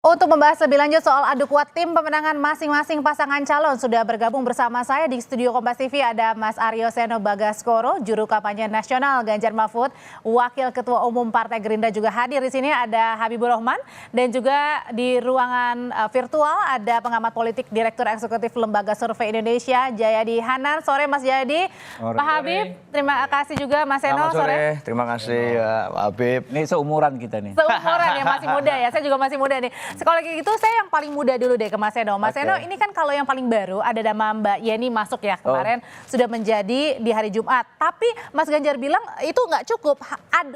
Untuk membahas lebih lanjut soal adu kuat tim pemenangan masing-masing pasangan calon, sudah bergabung bersama saya di studio Kompas TV ada Mas Aryo Seno Bagaskoro, juru kampanye nasional Ganjar Mahfud, Wakil Ketua Umum Partai Gerindra juga hadir di sini ada Habibur Rahman, dan juga di ruangan virtual ada pengamat politik Direktur Eksekutif Lembaga Survei Indonesia Jayadi Hanan. Sore Mas Jayadi, Pak Habib, terima kasih juga Mas Seno. Sore, terima kasih Pak Habib. Ini seumuran kita nih. Seumuran ya, masih muda ya, saya juga masih muda nih. Sekolah gitu saya yang paling muda dulu deh ke Mas Seno. Mas Seno ini kan kalau yang paling baru ada nama Mbak Yeni masuk ya kemarin sudah menjadi di hari Jumat. Tapi Mas Ganjar bilang itu nggak cukup,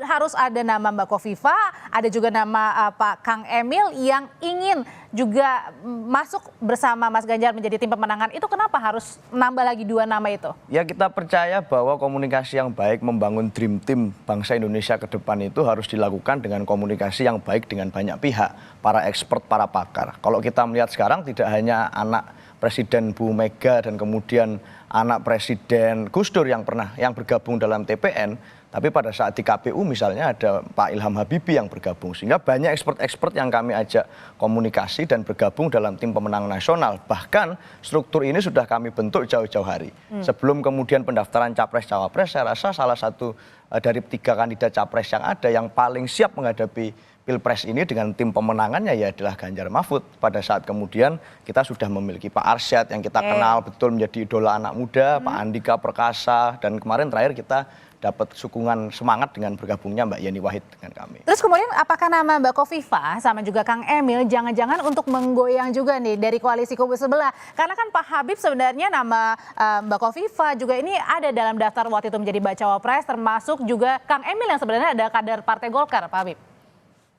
harus ada nama Mbak Kofifa, ada juga nama Pak Kang Emil yang ingin juga masuk bersama Mas Ganjar menjadi tim pemenangan. Itu kenapa harus nambah lagi dua nama itu? Ya kita percaya bahwa komunikasi yang baik membangun dream team bangsa Indonesia ke depan itu harus dilakukan dengan komunikasi yang baik dengan banyak pihak, para expert, para pakar. Kalau kita melihat sekarang tidak hanya anak Presiden Bu Mega dan kemudian anak Presiden Gus Dur yang bergabung dalam TPN, tapi pada saat di KPU misalnya ada Pak Ilham Habibie yang bergabung. Sehingga banyak expert-expert yang kami ajak komunikasi dan bergabung dalam tim pemenang nasional. Bahkan struktur ini sudah kami bentuk jauh-jauh hari. Sebelum kemudian pendaftaran Capres-Cawapres, saya rasa salah satu dari 3 kandidat Capres yang ada yang paling siap menghadapi Pilpres ini dengan tim pemenangannya ya adalah Ganjar Mahfud. Pada saat kemudian kita sudah memiliki Pak Arsyad yang kita kenal betul menjadi idola anak muda, Pak Andika Perkasa, dan kemarin terakhir kita dapat sukungan semangat dengan bergabungnya Mbak Yeni Wahid dengan kami. Terus kemudian apakah nama Mbak Kofifa sama juga Kang Emil jangan-jangan untuk menggoyang juga nih dari koalisi kubu sebelah? Karena kan Pak Habib sebenarnya nama Mbak Kofifa juga ini ada dalam daftar waktu itu menjadi bacawa pres, termasuk juga Kang Emil yang sebenarnya ada kader Partai Golkar, Pak Habib.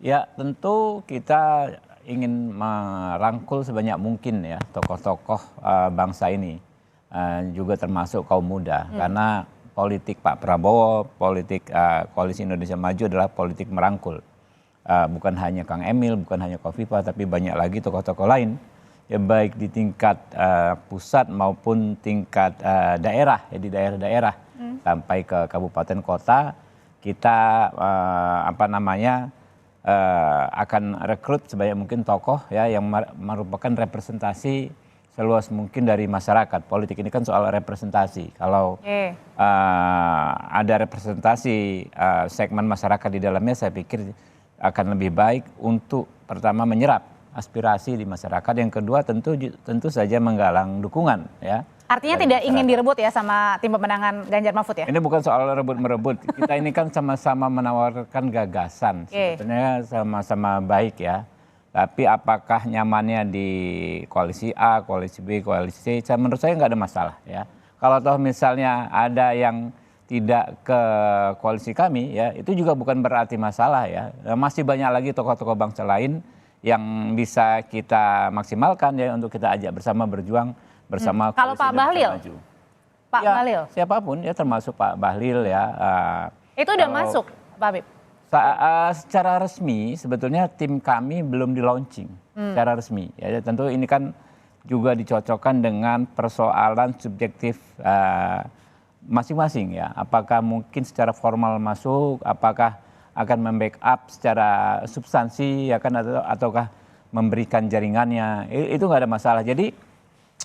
Ya tentu kita ingin merangkul sebanyak mungkin ya tokoh-tokoh bangsa ini, juga termasuk kaum muda. Karena politik Pak Prabowo, politik Koalisi Indonesia Maju adalah politik merangkul. Bukan hanya Kang Emil, bukan hanya Kofifa, tapi banyak lagi tokoh-tokoh lain. Ya baik di tingkat pusat maupun tingkat daerah, ya di daerah-daerah. Sampai ke kabupaten kota, kita akan rekrut sebanyak mungkin tokoh ya yang merupakan representasi seluas mungkin dari masyarakat. Politik ini kan soal representasi. Kalau ada representasi segmen masyarakat di dalamnya, saya pikir akan lebih baik untuk pertama menyerap aspirasi di masyarakat. Yang kedua tentu saja menggalang dukungan ya. Artinya tidak ingin direbut ya sama tim pemenangan Ganjar Mahfud ya? Ini bukan soal rebut-merebut. Kita ini kan sama-sama menawarkan gagasan. Sebetulnya sama-sama baik ya. Tapi apakah nyamannya di koalisi A, koalisi B, koalisi C, menurut saya nggak ada masalah ya. Kalau toh misalnya ada yang tidak ke koalisi kami ya, itu juga bukan berarti masalah ya. Masih banyak lagi tokoh-tokoh bangsa lain yang bisa kita maksimalkan ya untuk kita ajak bersama berjuang bersama. Kalau Pak Bahlil, Pak Bahlil, siapapun ya termasuk Pak Bahlil ya. Itu udah masuk, Pak Habib. Secara resmi sebetulnya tim kami belum di launching secara resmi. Ya, tentu ini kan juga dicocokkan dengan persoalan subjektif masing-masing ya. Apakah mungkin secara formal masuk, apakah akan membackup secara substansi ya kan, ataukah memberikan jaringannya, itu nggak ada masalah. Jadi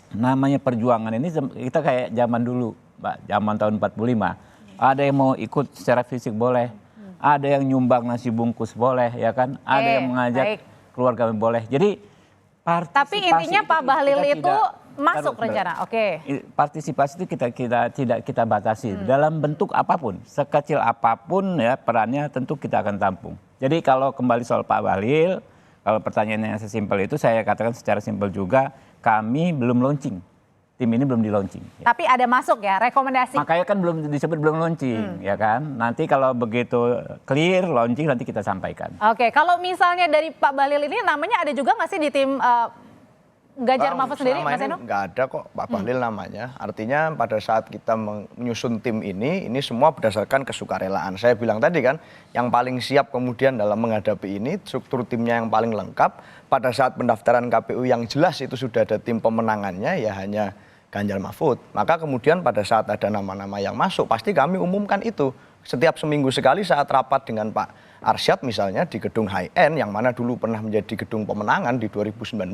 namanya perjuangan ini kita kayak zaman dulu, Mbak, zaman tahun 45. Ada yang mau ikut secara fisik boleh, ada yang nyumbang nasi bungkus boleh, ya kan? Ada yang mengajak keluarga boleh. Jadi tapi intinya Pak Bahlil itu masuk rencana, partisipasi itu tidak kita batasi dalam bentuk apapun, sekecil apapun ya perannya tentu kita akan tampung. Jadi kalau kembali soal Pak Bahlil, kalau pertanyaannya sesimpel itu saya katakan secara simpel juga. Kami belum launching, tim ini belum di launching. Ya. Tapi ada masuk ya rekomendasi. Makanya kan belum disebut belum launching, ya kan. Nanti kalau begitu clear launching nanti kita sampaikan. Oke, kalau misalnya dari Pak Bahlil ini namanya ada juga nggak sih di tim Ganjar Mahfud sendiri, Mas Seno? Nggak ada kok Pak Bahlil namanya. Artinya pada saat kita menyusun tim ini semua berdasarkan kesukarelaan. Saya bilang tadi kan, yang paling siap kemudian dalam menghadapi ini, struktur timnya yang paling lengkap. Pada saat pendaftaran KPU yang jelas itu sudah ada tim pemenangannya, ya hanya Ganjar Mahfud. Maka kemudian pada saat ada nama-nama yang masuk, pasti kami umumkan itu. Setiap seminggu sekali saat rapat dengan Pak Arsyad misalnya di gedung high-end yang mana dulu pernah menjadi gedung pemenangan di 2019,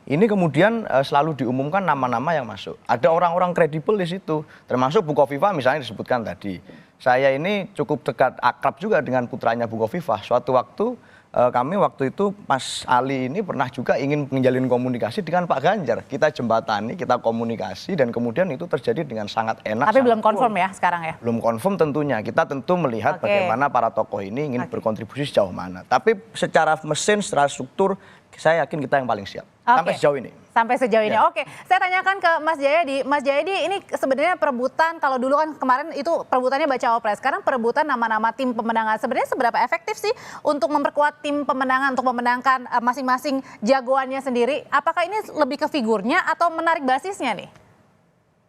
ini kemudian selalu diumumkan nama-nama yang masuk. Ada orang-orang kredibel di situ, termasuk Bu Khofifah misalnya disebutkan tadi. Saya ini cukup dekat akrab juga dengan putranya Bu Khofifah. Suatu waktu kami waktu itu Mas Ali ini pernah juga ingin menjalin komunikasi dengan Pak Ganjar. Kita jembatani, kita komunikasi dan kemudian itu terjadi dengan sangat enak. Tapi belum confirm ya sekarang ya? Belum confirm tentunya. Kita tentu melihat bagaimana para tokoh ini ingin berkontribusi sejauh mana. Tapi secara mesin, secara struktur, saya yakin kita yang paling siap. Sampai sejauh ini. Sampai sejauh ini. Oke, saya tanyakan ke Mas Jayadi. Mas Jayadi, ini sebenarnya perebutan, kalau dulu kan kemarin itu perebutannya baca Cawapres. Sekarang perebutan nama-nama tim pemenangan. Sebenarnya seberapa efektif sih untuk memperkuat tim pemenangan, untuk memenangkan masing-masing jagoannya sendiri? Apakah ini lebih ke figurnya atau menarik basisnya nih?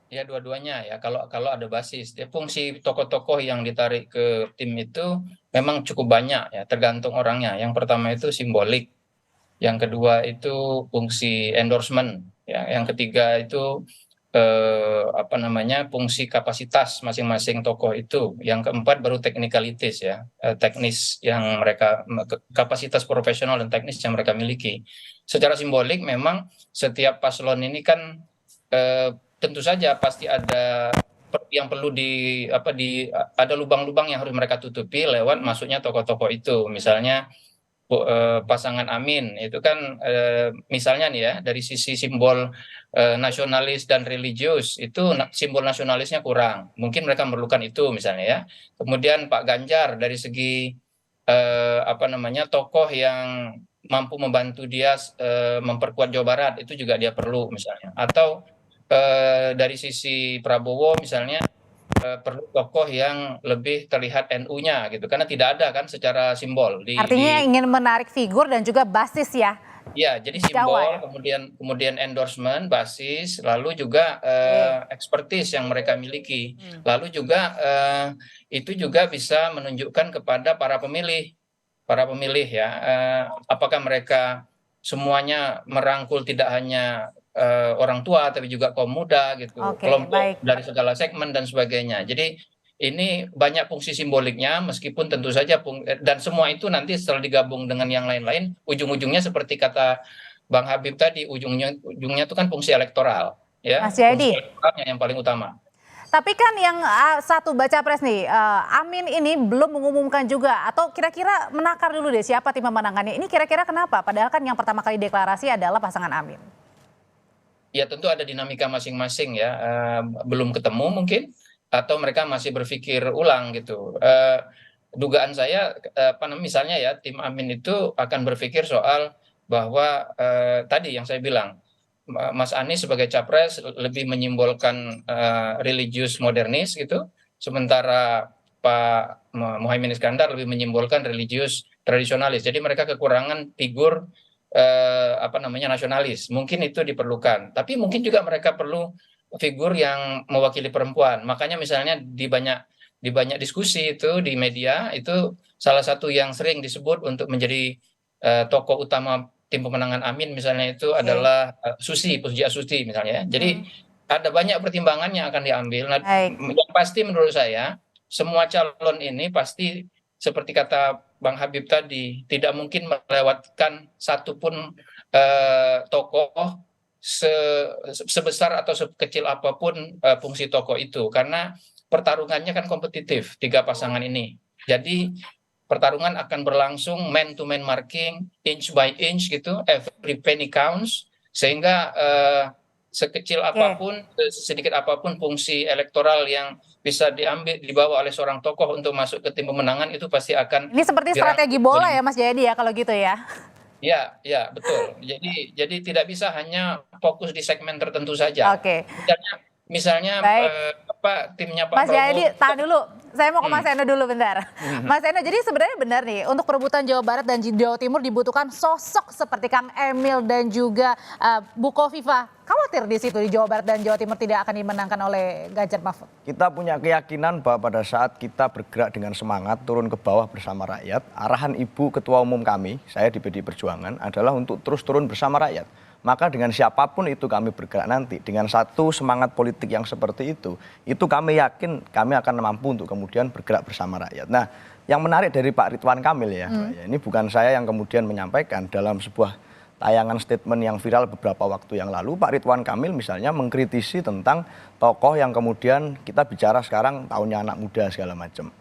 Ya dua-duanya ya, kalau ada basis. Fungsi tokoh-tokoh yang ditarik ke tim itu memang cukup banyak ya, tergantung orangnya. Yang pertama itu simbolik. Yang kedua itu fungsi endorsement, ya. Yang ketiga itu fungsi kapasitas masing-masing tokoh itu. Yang keempat baru technicalities ya, teknis yang mereka, kapasitas profesional dan teknis yang mereka miliki. Secara simbolik memang setiap paslon ini kan tentu saja pasti ada yang perlu ada lubang-lubang yang harus mereka tutupi lewat masuknya tokoh-tokoh itu. Misalnya pasangan Amin itu kan misalnya nih ya, dari sisi simbol nasionalis dan religius itu simbol nasionalisnya kurang, mungkin mereka memerlukan itu misalnya ya. Kemudian Pak Ganjar dari segi tokoh yang mampu membantu dia memperkuat Jawa Barat itu juga dia perlu misalnya. Atau dari sisi Prabowo misalnya perlu tokoh yang lebih terlihat NU-nya gitu, karena tidak ada kan secara simbol. Artinya ingin menarik figur dan juga basis ya? Ya, jadi simbol, kemudian endorsement, basis, lalu juga expertise yang mereka miliki. Lalu juga itu juga bisa menunjukkan kepada para pemilih ya, apakah mereka semuanya merangkul tidak hanya orang tua tapi juga kaum muda gitu, kelompok dari segala segmen dan sebagainya. Jadi ini banyak fungsi simboliknya, meskipun tentu saja dan semua itu nanti setelah digabung dengan yang lain-lain, ujung-ujungnya seperti kata Bang Habib tadi, ujungnya itu kan fungsi elektoral ya. Mas Jayadi, fungsi elektoralnya yang paling utama. tapi kan yang satu baca pres nih, Amin ini belum mengumumkan juga, atau kira-kira menakar dulu deh siapa tim pemenangannya. Ini kira-kira kenapa? Padahal kan yang pertama kali deklarasi adalah pasangan Amin. Ya tentu ada dinamika masing-masing ya, belum ketemu mungkin, atau mereka masih berpikir ulang gitu. Dugaan saya misalnya ya, tim Amin itu akan berpikir soal bahwa tadi yang saya bilang, Mas Anies sebagai capres lebih menyimbolkan religius modernis gitu, sementara Pak Muhaimin Iskandar lebih menyimbolkan religius tradisionalis. Jadi mereka kekurangan figur nasionalis. Mungkin itu diperlukan, tapi mungkin juga mereka perlu figur yang mewakili perempuan. Makanya misalnya di banyak diskusi itu di media, itu salah satu yang sering disebut untuk menjadi tokoh utama tim pemenangan Amin misalnya itu adalah Pujiastuti misalnya. Jadi ada banyak pertimbangan yang akan diambil. Nah, yang pasti menurut saya semua calon ini pasti seperti kata Bang Habib tadi, tidak mungkin melewatkan satupun tokoh sebesar atau sekecil apapun fungsi tokoh itu, karena pertarungannya kan kompetitif tiga pasangan ini. Jadi pertarungan akan berlangsung man to man marking, inch by inch gitu, every penny counts, sehingga sekecil apapun, sedikit apapun fungsi elektoral yang bisa dibawa oleh seorang tokoh untuk masuk ke tim pemenangan itu pasti akan. Ini seperti strategi bola ya Mas Jayadi ya kalau gitu ya? Ya betul. Jadi tidak bisa hanya fokus di segmen tertentu saja. Misalnya timnya Pak Mas Jayadi, tahan dulu. Saya mau ke Mas Eno dulu bentar. Mas Eno, jadi sebenarnya benar nih, untuk perebutan Jawa Barat dan Jawa Timur dibutuhkan sosok seperti Kang Emil dan juga Bu Khofifah. Khawatir di situ di Jawa Barat dan Jawa Timur tidak akan dimenangkan oleh Ganjar Mahfud. Kita punya keyakinan bahwa pada saat kita bergerak dengan semangat turun ke bawah bersama rakyat, arahan Ibu Ketua Umum kami, saya di PDI Perjuangan, adalah untuk terus turun bersama rakyat. Maka dengan siapapun itu kami bergerak nanti, dengan satu semangat politik yang seperti itu kami yakin kami akan mampu untuk kemudian bergerak bersama rakyat. Nah, yang menarik dari Pak Ridwan Kamil ya, Mbak, ya, ini bukan saya yang kemudian menyampaikan dalam sebuah tayangan statement yang viral beberapa waktu yang lalu, Pak Ridwan Kamil misalnya mengkritisi tentang tokoh yang kemudian kita bicara sekarang tahunnya anak muda segala macam.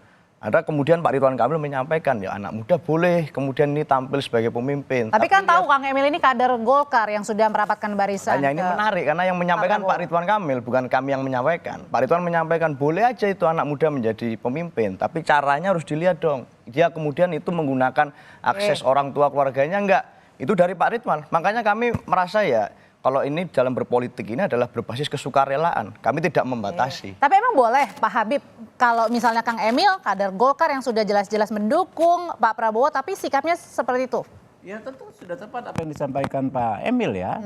Ada kemudian Pak Ridwan Kamil menyampaikan ya anak muda boleh kemudian ini tampil sebagai pemimpin. Tapi kan tahu Kang Emil ini kader Golkar yang sudah merapatkan barisan. Hanya ini menarik karena yang menyampaikan Pak Ridwan Kamil, bukan kami yang menyampaikan. Pak Ridwan menyampaikan boleh aja itu anak muda menjadi pemimpin, tapi caranya harus dilihat dong. Dia kemudian itu menggunakan akses orang tua keluarganya enggak. Itu dari Pak Ridwan. Makanya kami merasa ya kalau ini dalam berpolitik ini adalah berbasis kesukarelaan. Kami tidak membatasi. Tapi emang boleh Pak Habib kalau misalnya Kang Emil kader Golkar yang sudah jelas-jelas mendukung Pak Prabowo tapi sikapnya seperti itu? Ya tentu sudah tepat apa yang disampaikan Pak Emil ya.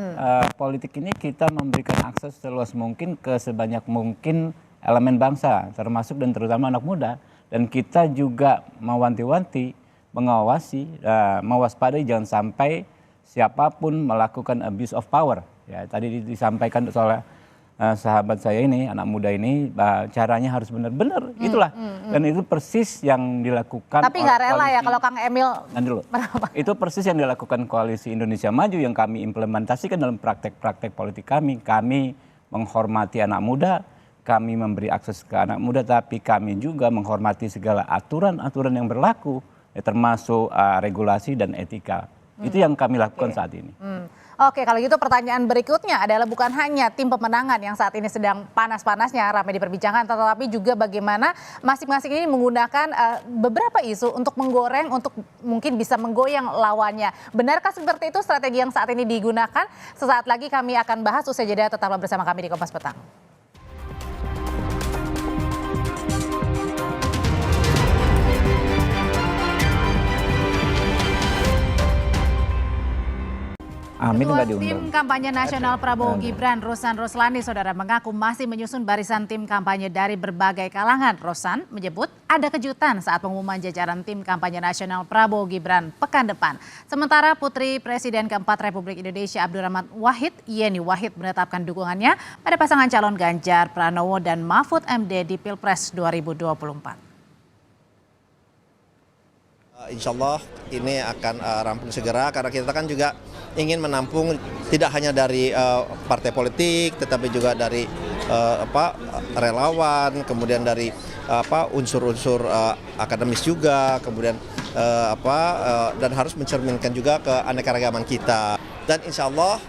Politik ini kita memberikan akses seluas mungkin ke sebanyak mungkin elemen bangsa, termasuk dan terutama anak muda. Dan kita juga mewanti-wanti, mengawasi, mewaspadai jangan sampai siapapun melakukan abuse of power. Ya, tadi disampaikan oleh sahabat saya ini, anak muda ini, caranya harus benar-benar. Itulah. Dan itu persis yang dilakukan. Tapi nggak rela ya kalau Kang Emil. Itu persis yang dilakukan Koalisi Indonesia Maju yang kami implementasikan dalam praktek-praktek politik kami. Kami menghormati anak muda, kami memberi akses ke anak muda, tapi kami juga menghormati segala aturan-aturan yang berlaku, ya, termasuk regulasi dan etika. Itu yang kami lakukan saat ini. Oke, kalau gitu pertanyaan berikutnya adalah bukan hanya tim pemenangan yang saat ini sedang panas-panasnya ramai diperbincangkan, tetapi juga bagaimana masing-masing ini menggunakan beberapa isu untuk menggoreng, untuk mungkin bisa menggoyang lawannya. Benarkah seperti itu strategi yang saat ini digunakan? Sesaat lagi kami akan bahas, usai jeda tetaplah bersama kami di Kompas Petang. Ketua Tim Kampanye Nasional Prabowo Gibran, Rosan Roslani, saudara mengaku masih menyusun barisan tim kampanye dari berbagai kalangan. Rosan menyebut ada kejutan saat pengumuman jajaran tim kampanye nasional Prabowo Gibran pekan depan. Sementara Putri Presiden keempat Republik Indonesia Abdurrahman Wahid, Yeni Wahid, menetapkan dukungannya pada pasangan calon Ganjar Pranowo dan Mahfud MD di Pilpres 2024. Insya Allah ini akan rampung segera karena kita kan juga ingin menampung tidak hanya dari partai politik tetapi juga dari relawan, kemudian dari unsur-unsur akademis juga, kemudian dan harus mencerminkan juga keanekaragaman kita. Dan insya Allah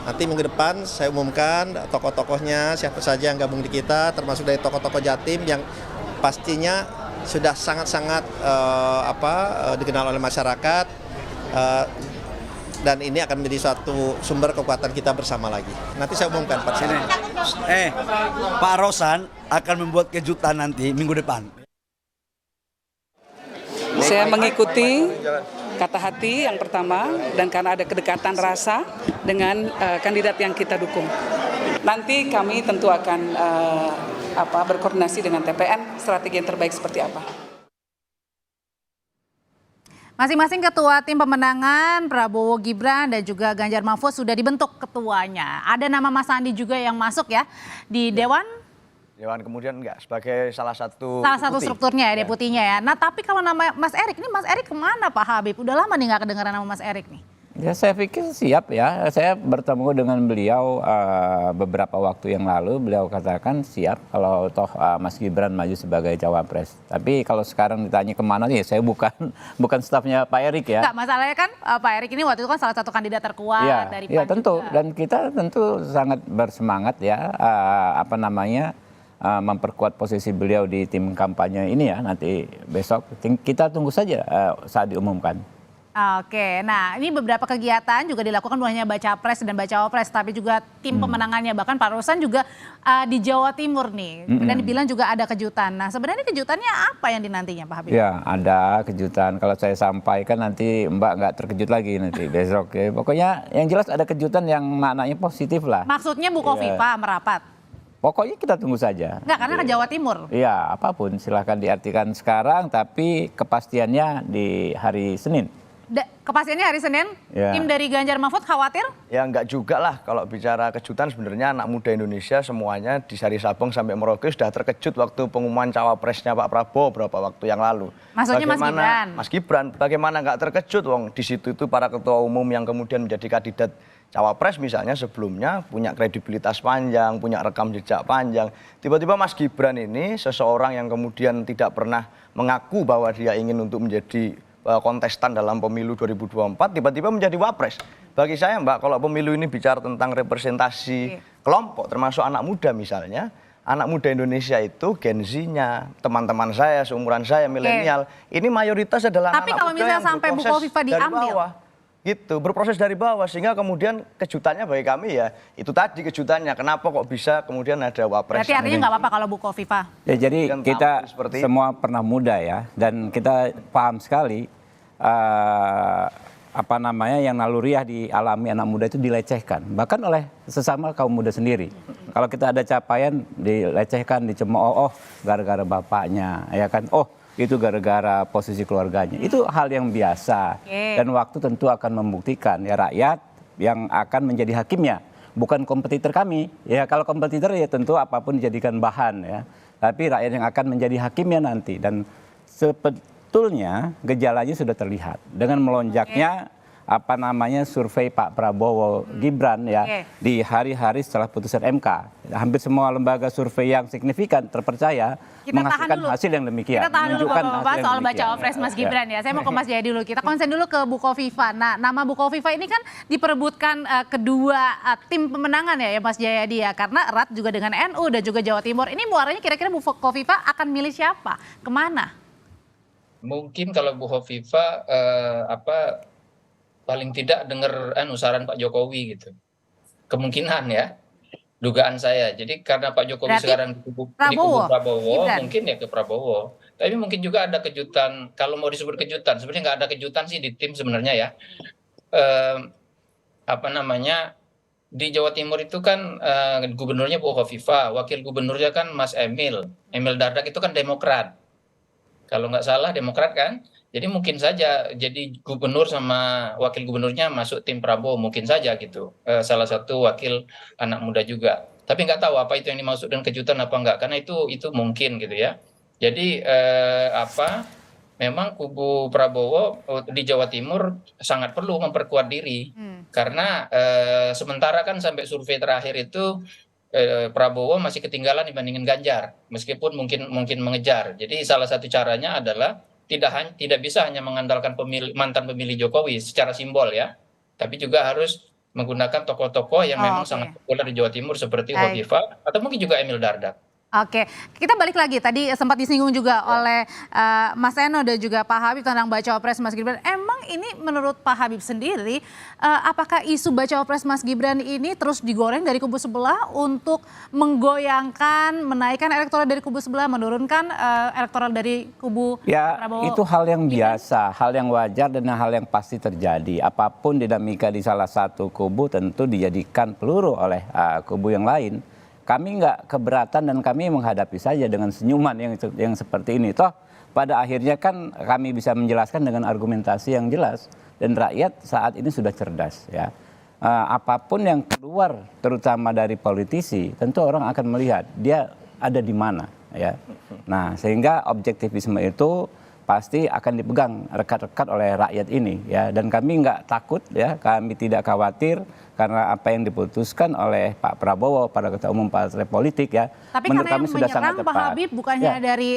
nanti minggu depan saya umumkan tokoh-tokohnya siapa saja yang gabung di kita, termasuk dari tokoh-tokoh Jatim yang pastinya sudah sangat-sangat dikenal oleh masyarakat dan ini akan menjadi suatu sumber kekuatan kita bersama lagi. Nanti saya umumkan Pak. Pak Rosan akan membuat kejutan nanti minggu depan. Saya mengikuti kata hati yang pertama dan karena ada kedekatan rasa dengan kandidat yang kita dukung. Nanti kami tentu akan berkoordinasi dengan TPN strategi yang terbaik seperti apa. Masing-masing ketua tim pemenangan Prabowo Gibran dan juga Ganjar Mahfud sudah dibentuk ketuanya. Ada nama Mas Andi juga yang masuk ya di Dewan. Dewan kemudian enggak sebagai salah satu strukturnya ya, deputinya ya. Nah tapi kalau nama Mas Erik, ini Mas Erik kemana Pak Habib? Udah lama nih nggak kedengaran nama Mas Erik nih. Ya saya pikir siap ya. Saya bertemu dengan beliau beberapa waktu yang lalu. Beliau katakan siap kalau toh Mas Gibran maju sebagai cawapres. Tapi kalau sekarang ditanya kemana nih, saya bukan stafnya Pak Erik ya. Enggak, masalahnya kan Pak Erik ini waktu itu kan salah satu kandidat terkuat dari PAN. Ya tentu juga. Dan kita tentu sangat bersemangat ya memperkuat posisi beliau di tim kampanye ini ya nanti besok. Kita tunggu saja saat diumumkan. Oke, nah ini beberapa kegiatan juga dilakukan bukan hanya baca pres dan baca wapres, tapi juga tim pemenangannya. Bahkan Pak Rosan juga di Jawa Timur nih, dan dibilang juga ada kejutan. Nah sebenarnya kejutannya apa yang dinantinya Pak Habib? Ya ada kejutan, kalau saya sampaikan nanti Mbak nggak terkejut lagi nanti besok. Ya. Pokoknya yang jelas ada kejutan yang maknanya positif lah. Maksudnya Bu Kofifa merapat? Pokoknya kita tunggu saja. Enggak, karena ke Jawa Timur. Iya, apapun silahkan diartikan sekarang, tapi kepastiannya di hari Senin. Kepastiannya hari Senin, Ya. tim dari Ganjar Mahfud khawatir? Ya enggak juga lah, kalau bicara kejutan sebenarnya anak muda Indonesia semuanya di Sari Sabang sampai Merauke sudah terkejut waktu pengumuman cawapresnya Pak Prabowo beberapa waktu yang lalu. Maksudnya Mas Gibran? Mas Gibran, bagaimana enggak terkejut wong di situ itu para ketua umum yang kemudian menjadi kandidat cawapres misalnya sebelumnya punya kredibilitas panjang, punya rekam jejak panjang. Tiba-tiba Mas Gibran ini seseorang yang kemudian tidak pernah mengaku bahwa dia ingin untuk menjadi kontestan dalam pemilu 2024 tiba-tiba menjadi wapres. Bagi saya Mbak, kalau pemilu ini bicara tentang representasi kelompok termasuk anak muda misalnya, anak muda Indonesia itu Gen Z-nya, teman-teman saya, seumuran saya, milenial, ini mayoritas adalah Tapi anak-anak kalau muda misalnya yang sampai Bu berproses Kofifa dari diambil? bawah. Gitu, berproses dari bawah sehingga kemudian kejutannya bagi kami ya itu tadi kejutannya kenapa kok bisa kemudian ada wapres. Berarti artinya nggak apa-apa kalau Bu Kofifa? Ya, jadi Kan kita tampil seperti semua pernah muda ya, dan kita paham sekali apa namanya yang naluriah dialami anak muda itu dilecehkan, bahkan oleh sesama kaum muda sendiri. Kalau kita ada capaian dilecehkan, dicemooh, gara-gara bapaknya, ya kan? Oh, itu gara-gara posisi keluarganya. Itu hal yang biasa. Dan waktu tentu akan membuktikan ya rakyat yang akan menjadi hakimnya, bukan kompetitor kami. Ya kalau kompetitor ya tentu apapun dijadikan bahan ya. Tapi rakyat yang akan menjadi hakimnya nanti, dan sebetulnya gejalanya sudah terlihat dengan melonjaknya apa namanya survei Pak Prabowo Gibran ya di hari-hari setelah putusan MK. Hampir semua lembaga survei yang signifikan terpercaya menghasilkan hasil yang demikian. Kita tahan dulu Bapak soal baca pres Mas Ya. Gibran ya. Saya mau ke Mas Jaya dulu. Kita konsen dulu ke Bu Kofifa. Nah, nama Bu Kofifa ini kan diperebutkan kedua tim pemenangan ya Mas Jayadi ya. Karena erat juga dengan NU dan juga Jawa Timur. Ini muaranya kira-kira Bu Kofifa akan milih siapa? Kemana? Mungkin kalau Bu Hovifa paling tidak dengar saran Pak Jokowi gitu. Kemungkinan ya, dugaan saya. Jadi karena Pak Jokowi Berarti sekarang di kubu Prabowo, mungkin ya ke Prabowo. Tapi mungkin juga ada kejutan, kalau mau disebut kejutan, sebenarnya nggak ada kejutan sih di tim sebenarnya ya. Di Jawa Timur itu kan gubernurnya Bu Hovifa, wakil gubernurnya kan Mas Emil Dardak itu kan Demokrat. Kalau nggak salah Demokrat kan. Jadi mungkin saja jadi gubernur sama wakil gubernurnya masuk tim Prabowo, mungkin saja gitu. Salah satu wakil anak muda juga. Tapi nggak tahu apa itu yang dimaksud dengan kejutan apa enggak, karena itu mungkin gitu ya. Jadi memang kubu Prabowo di Jawa Timur sangat perlu memperkuat diri. Karena sementara kan sampai survei terakhir itu Prabowo masih ketinggalan dibandingin Ganjar, meskipun mungkin mengejar. Jadi salah satu caranya adalah tidak bisa hanya mengandalkan mantan pemilih Jokowi secara simbol ya, tapi juga harus menggunakan tokoh-tokoh yang memang sangat populer di Jawa Timur seperti Hovifa atau mungkin juga Emil Dardak. Oke, kita balik lagi. Tadi sempat disinggung juga oleh Mas Eno dan juga Pak Habib tentang baca pres Mas Gibran. Emang ini menurut Pak Habib sendiri, apakah isu baca pres Mas Gibran ini terus digoreng dari kubu sebelah untuk menggoyangkan, menaikkan elektoral dari kubu sebelah, menurunkan elektoral dari kubu Prabowo? Ya, itu hal yang biasa, hal yang wajar dan hal yang pasti terjadi. Apapun dinamika di salah satu kubu tentu dijadikan peluru oleh kubu yang lain. Kami nggak keberatan dan kami menghadapi saja dengan senyuman yang seperti ini. Toh pada akhirnya kan kami bisa menjelaskan dengan argumentasi yang jelas, dan rakyat saat ini sudah cerdas ya. Apapun yang keluar terutama dari politisi, tentu orang akan melihat dia ada di mana ya. Nah, sehingga objektivisme itu pasti akan dipegang rekat-rekat oleh rakyat ini ya, dan kami nggak takut ya, kami tidak khawatir karena apa yang diputuskan oleh Pak Prabowo pada ketua umum partai politik ya. Tapi menurut karena kami yang sudah sangat menyerang tepat. Pak Habib bukannya dari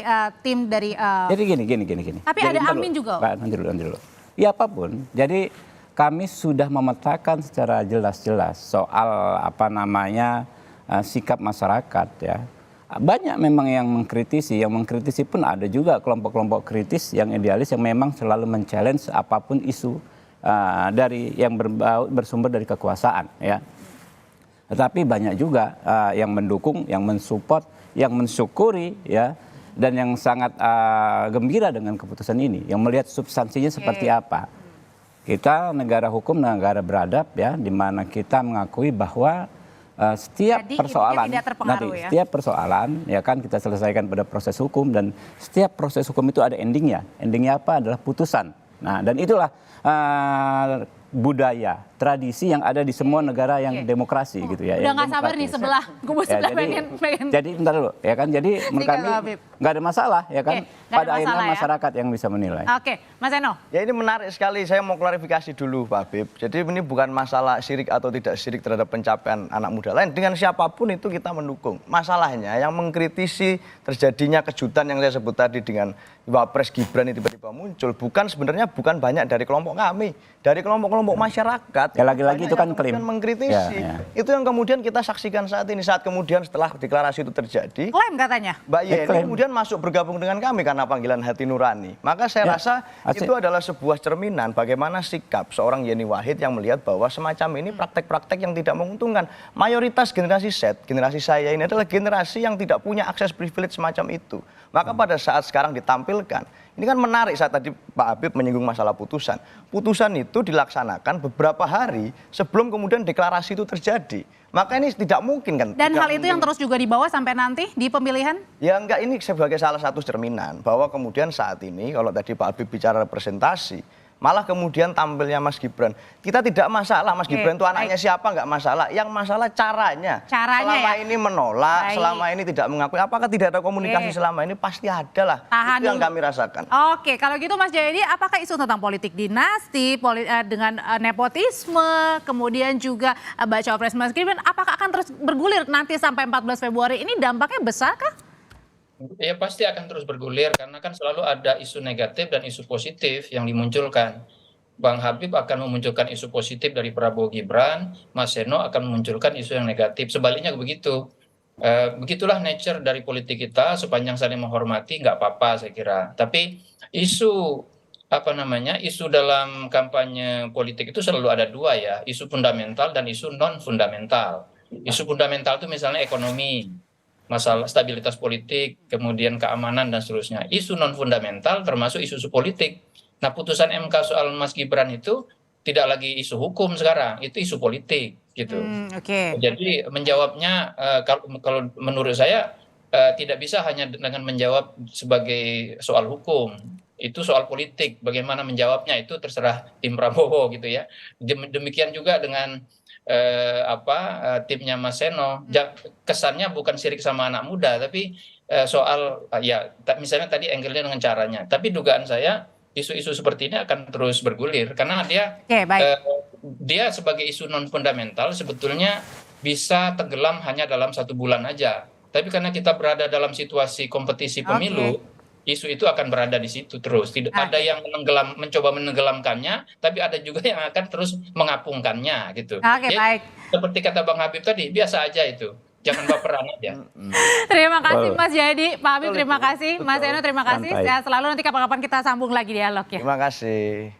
tim dari. Jadi gini. Tapi jadi, ada Amin juga. Pak, nanti dulu. Ya apapun. Jadi kami sudah memetakan secara jelas-jelas soal apa namanya sikap masyarakat ya. Banyak memang yang mengkritisi pun ada juga kelompok-kelompok kritis yang idealis yang memang selalu men-challenge apapun isu dari yang bersumber dari kekuasaan ya. Tetapi banyak juga yang mendukung, yang mensupport, yang mensyukuri ya, dan yang sangat gembira dengan keputusan ini, yang melihat substansinya seperti apa. Kita negara hukum, negara beradab ya, di mana kita mengakui bahwa setiap persoalan setiap persoalan ya kan kita selesaikan pada proses hukum, dan setiap proses hukum itu ada endingnya. Endingnya apa? Adalah putusan Nah, dan itulah budaya, tradisi yang ada di semua negara yang demokrasi gitu ya. Udah yang nggak sabar nih demokratis. sebelah, kubu sebelah pengen. Jadi bentar dulu ya kan. Jadi menurut kami Habib. nggak ada masalah ya kan. Oke, nggak ada Pada akhirnya masalah ya. masyarakat yang bisa menilai. Oke, Mas Eno. Ya ini menarik sekali, saya mau klarifikasi dulu Pak Habib. Jadi ini bukan masalah syirik atau tidak syirik terhadap pencapaian anak muda lain. Dengan siapapun itu kita mendukung. Masalahnya yang mengkritisi terjadinya kejutan yang saya sebut tadi dengan Wapres Gibran ini tiba-tiba muncul. Sebenarnya bukan banyak dari kelompok kami. Dari kelompok-kelompok masyarakat. Ya lagi-lagi Banyak itu kan yang klaim. kemudian mengkritisi. Ya. Itu yang kemudian kita saksikan saat ini. Saat kemudian setelah deklarasi itu terjadi. Klaim katanya. Mbak Yeni Klaim. kemudian masuk bergabung dengan kami karena panggilan hati nurani. Maka saya rasa itu adalah sebuah cerminan bagaimana sikap seorang Yeni Wahid yang melihat bahwa semacam ini praktek-praktek yang tidak menguntungkan. Mayoritas generasi Z, generasi saya ini adalah generasi yang tidak punya akses privilege semacam itu. Maka pada saat sekarang ditampilkan, ini kan menarik saat tadi Pak Habib menyinggung masalah putusan. Putusan itu dilaksanakan beberapa hari sebelum kemudian deklarasi itu terjadi. Maka ini tidak mungkin kan. Dan tidak hal itu yang mungkin. terus juga dibawa sampai nanti di pemilihan? Ya enggak, ini sebagai salah satu cerminan bahwa kemudian saat ini kalau tadi Pak Habib bicara representasi, malah kemudian tampilnya Mas Gibran. Kita tidak masalah Mas Oke, Gibran itu anaknya baik. siapa, enggak masalah. Yang masalah caranya. Caranya selama ya? ini menolak, Baik. selama ini tidak mengakui. Apakah tidak ada komunikasi Oke. selama ini? Pasti ada lah. Tahan Itu yang dulu. kami rasakan. Oke, kalau gitu Mas Jayadi, apakah isu tentang politik dinasti, dengan nepotisme, kemudian juga baca pres Mas Gibran, apakah akan terus bergulir nanti sampai 14 Februari ini dampaknya besar kah? Ya pasti akan terus bergulir karena kan selalu ada isu negatif dan isu positif yang dimunculkan. Bang Habib akan memunculkan isu positif dari Prabowo Gibran, Mas Seno akan memunculkan isu yang negatif. Sebaliknya begitu. Begitulah nature dari politik kita, sepanjang saling menghormati nggak apa-apa saya kira. Tapi isu isu dalam kampanye politik itu selalu ada dua ya, isu fundamental dan isu non fundamental. Isu fundamental itu misalnya ekonomi, masalah stabilitas politik, kemudian keamanan dan seterusnya. Isu non fundamental termasuk isu-isu politik. Nah, putusan MK soal Mas Gibran itu tidak lagi isu hukum sekarang, itu isu politik gitu. Oke. Jadi menjawabnya kalau menurut saya tidak bisa hanya dengan menjawab sebagai soal hukum. Itu soal politik. Bagaimana menjawabnya itu terserah tim Prabowo gitu ya. Demikian juga dengan timnya Mas Seno. Kesannya bukan sirik sama anak muda, tapi soal misalnya tadi angle-nya dengan caranya. Tapi dugaan saya isu-isu seperti ini akan terus bergulir karena Oke, baik. dia sebagai isu non fundamental sebetulnya bisa tenggelam hanya dalam 1 bulan aja. Tapi karena kita berada dalam situasi kompetisi pemilu, isu itu akan berada di situ terus. Tidak ada yang mencoba menenggelamkannya, tapi ada juga yang akan terus mengapungkannya gitu. Oke, Jadi, baik. seperti kata Bang Habib tadi, biasa aja itu. Jangan baperan aja. Terima kasih Betul. Mas Jayadi, Pak Habib Betul, terima Ibu. kasih, Mas Betul. Eno terima kasih. Santai. Sehat selalu, nanti kapan-kapan kita sambung lagi dialog ya. Terima kasih.